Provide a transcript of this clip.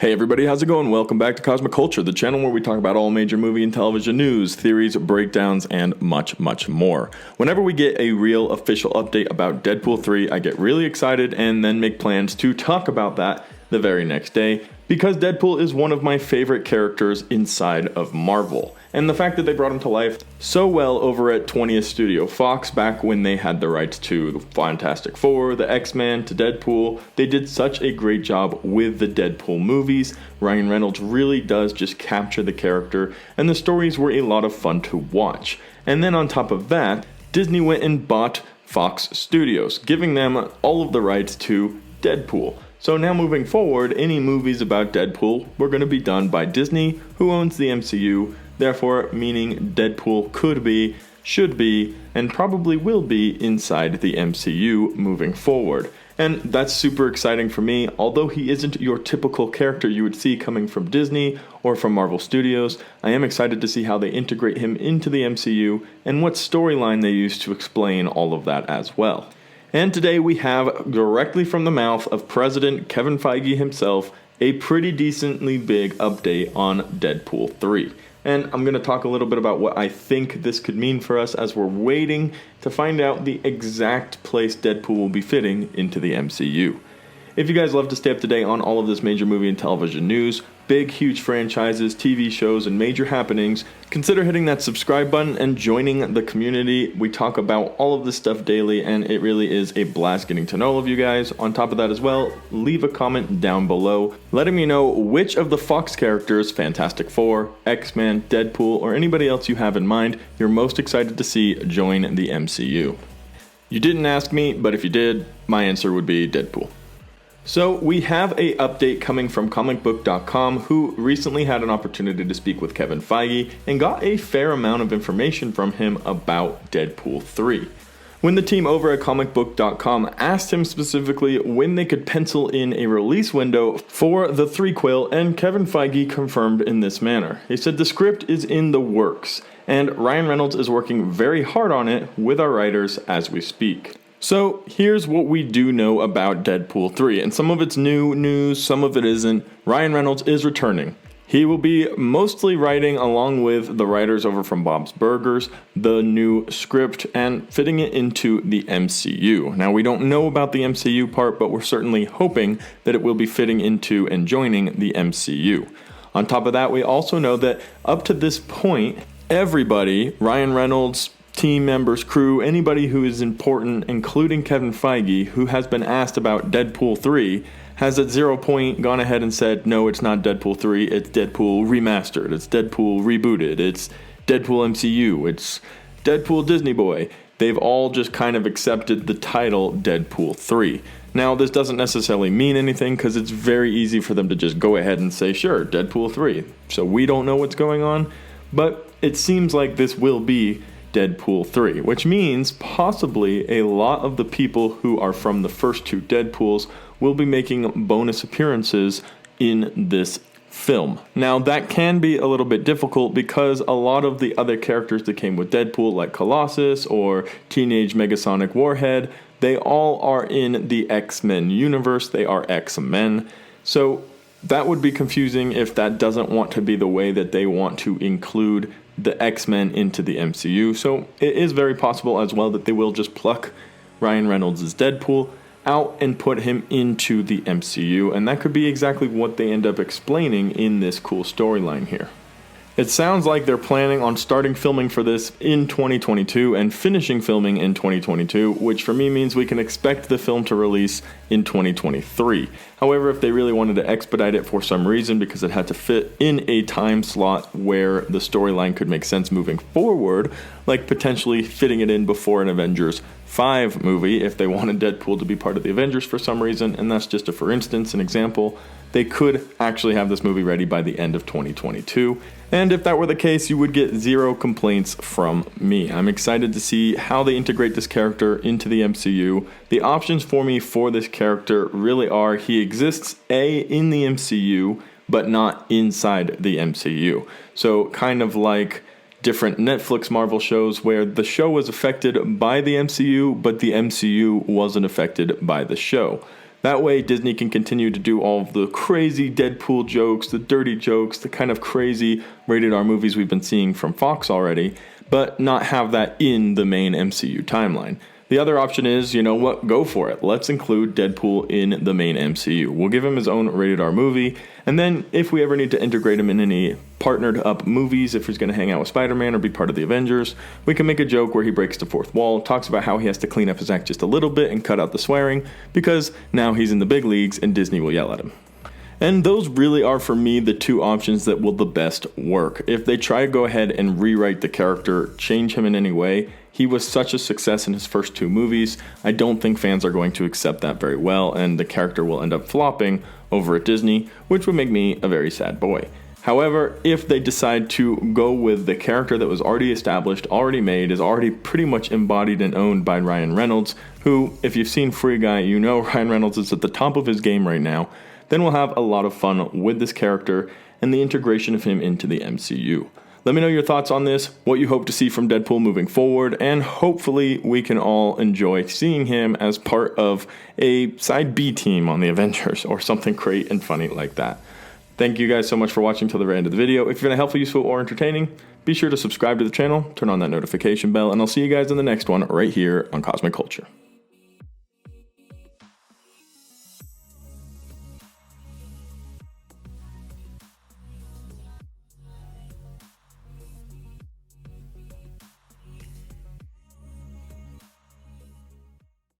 Hey everybody, how's it going? Welcome back to Cosmic Culture, the channel where we talk about all major movie and television news, theories, breakdowns, and much, much more. Whenever we get a real official update about Deadpool 3, I get really excited and then make plans to talk about that the very next day, because Deadpool is one of my favorite characters inside of Marvel. And the fact that they brought him to life so well over at 20th Studio Fox back when they had the rights to the Fantastic Four, the X-Men, to Deadpool, they did such a great job with the Deadpool movies. Ryan Reynolds really does just capture the character, and the stories were a lot of fun to watch. And then on top of that, Disney went and bought Fox Studios, giving them all of the rights to Deadpool. So now moving forward, any movies about Deadpool were going to be done by Disney, who owns the MCU, therefore meaning Deadpool could be, should be, and probably will be inside the MCU moving forward. And that's super exciting for me. Although he isn't your typical character you would see coming from Disney or from Marvel Studios, I am excited to see how they integrate him into the MCU and what storyline they use to explain all of that as well. And today we have, directly from the mouth of President Kevin Feige himself, a pretty decently big update on Deadpool 3. And I'm going to talk a little bit about what I think this could mean for us as we're waiting to find out the exact place Deadpool will be fitting into the MCU. If you guys love to stay up to date on all of this major movie and television news, big, huge franchises, TV shows, and major happenings, consider hitting that subscribe button and joining the community. We talk about all of this stuff daily, and it really is a blast getting to know all of you guys. On top of that as well, leave a comment down below letting me know which of the Fox characters, Fantastic Four, X-Men, Deadpool, or anybody else you have in mind, you're most excited to see join the MCU. You didn't ask me, but if you did, my answer would be Deadpool. So we have a update coming from comicbook.com, who recently had an opportunity to speak with Kevin Feige and got a fair amount of information from him about Deadpool 3. When the team over at comicbook.com asked him specifically when they could pencil in a release window for the threequel, and Kevin Feige confirmed in this manner. He said the script is in the works, and Ryan Reynolds is working very hard on it with our writers as we speak. So here's what we do know about Deadpool 3, and some of it's new news, some of it isn't. Ryan Reynolds is returning. He will be mostly writing, along with the writers over from Bob's Burgers, the new script and fitting it into the MCU. Now, we don't know about the MCU part, but we're certainly hoping that it will be fitting into and joining the MCU. On top of that, we also know that up to this point, everybody, Ryan Reynolds, team members, crew, anybody who is important, including Kevin Feige, who has been asked about Deadpool 3, has at 0 point gone ahead and said, no, it's not Deadpool 3, it's Deadpool remastered, it's Deadpool rebooted, it's Deadpool MCU, it's Deadpool Disney Boy. They've all just kind of accepted the title Deadpool 3. Now, this doesn't necessarily mean anything, because it's very easy for them to just go ahead and say, sure, Deadpool 3. So we don't know what's going on, but it seems like this will be Deadpool 3, which means possibly a lot of the people who are from the first two Deadpools will be making bonus appearances in this film. Now, that can be a little bit difficult because a lot of the other characters that came with Deadpool, like Colossus or Teenage Megasonic Warhead, they all are in the X-Men universe. They are X-Men. So that would be confusing if that doesn't want to be the way that they want to include the X-Men into the MCU. So it is very possible as well that they will just pluck Ryan Reynolds' Deadpool out and put him into the MCU, and that could be exactly what they end up explaining in this cool storyline here. It sounds like they're planning on starting filming for this in 2022 and finishing filming in 2022, which for me means we can expect the film to release in 2023. However, if they really wanted to expedite it for some reason because it had to fit in a time slot where the storyline could make sense moving forward, like potentially fitting it in before an Avengers 5 movie, if they wanted Deadpool to be part of the Avengers for some reason, and that's just a for instance, an example, they could actually have this movie ready by the end of 2022. And if that were the case, you would get zero complaints from me. I'm excited to see how they integrate this character into the MCU. The options for me for this character really are he exists in the MCU, but not inside the MCU. So kind of like different Netflix Marvel shows where the show was affected by the MCU, but the MCU wasn't affected by the show. That way Disney can continue to do all of the crazy Deadpool jokes, the dirty jokes, the kind of crazy rated R movies we've been seeing from Fox already, but not have that in the main MCU timeline. The other option is, you know what, go for it. Let's include Deadpool in the main MCU. We'll give him his own rated R movie, and then if we ever need to integrate him in any partnered up movies, if he's going to hang out with Spider-Man or be part of the Avengers, we can make a joke where he breaks the fourth wall, talks about how he has to clean up his act just a little bit and cut out the swearing, because now he's in the big leagues and Disney will yell at him. And those really are, for me, the two options that will the best work. If they try to go ahead and rewrite the character, change him in any way, he was such a success in his first two movies, I don't think fans are going to accept that very well, and the character will end up flopping over at Disney, which would make me a very sad boy. However, if they decide to go with the character that was already established, already made, is already pretty much embodied and owned by Ryan Reynolds, who, if you've seen Free Guy, you know Ryan Reynolds is at the top of his game right now, then we'll have a lot of fun with this character and the integration of him into the MCU. Let me know your thoughts on this, what you hope to see from Deadpool moving forward, and hopefully we can all enjoy seeing him as part of a side B team on the Avengers or something great and funny like that. Thank you guys so much for watching till the very end of the video. If you're going to helpful, useful, or entertaining, be sure to subscribe to the channel, turn on that notification bell, and I'll see you guys in the next one right here on Cosmic Culture.